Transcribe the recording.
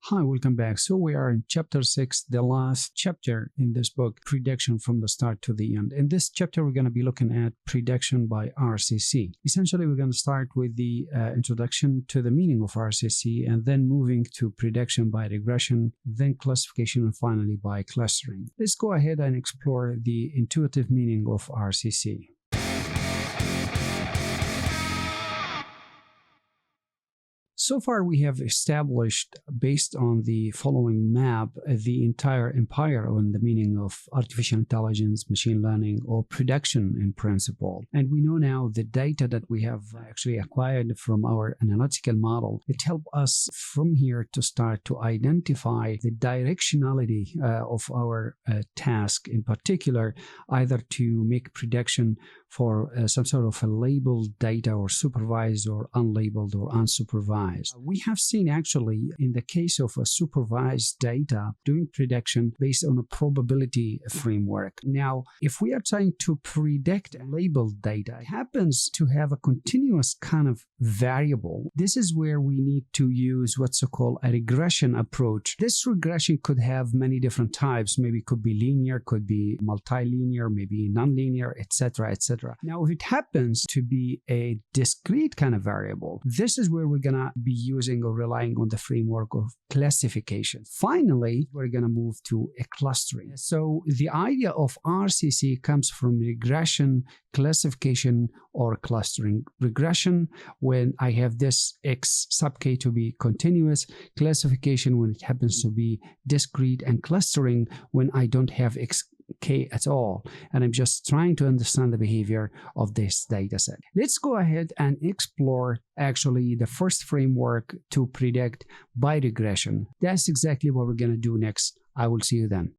Hi, welcome back. So we are in chapter 6, the last chapter in this book, Prediction from the Start to the End. In this chapter, we're going to be looking at prediction by RCC. Essentially, we're going to start with the introduction to the meaning of RCC, and then moving to prediction by regression, then classification, and finally by clustering. Let's go ahead and explore the intuitive meaning of RCC. So far, we have established, based on the following map, the entire empire on the meaning of artificial intelligence, machine learning, or prediction in principle. And we know now the data that we have actually acquired from our analytical model, it helps us from here to start to identify the directionality of our task, in particular, either to make prediction for some sort of a labeled data or supervised or unlabeled or unsupervised. We have seen actually in the case of a supervised data doing prediction based on a probability framework. Now, if we are trying to predict labeled data, it happens to have a continuous kind of variable. This is where we need to use what's called a regression approach. This regression could have many different types. Maybe it could be linear, could be multilinear, maybe nonlinear, etc., etc. Now, if it happens to be a discrete kind of variable, this is where we're going to be using or relying on the framework of classification. Finally, we're going to move to a clustering. So the idea of RCC comes from regression, classification, or clustering. Regression, when I have this x sub k to be continuous, classification when it happens to be discrete, and clustering when I don't have x k at all, and I'm just trying to understand the behavior of this data set. Let's go ahead and explore actually the first framework to predict by regression. That's exactly what we're going to do next. I will see you then.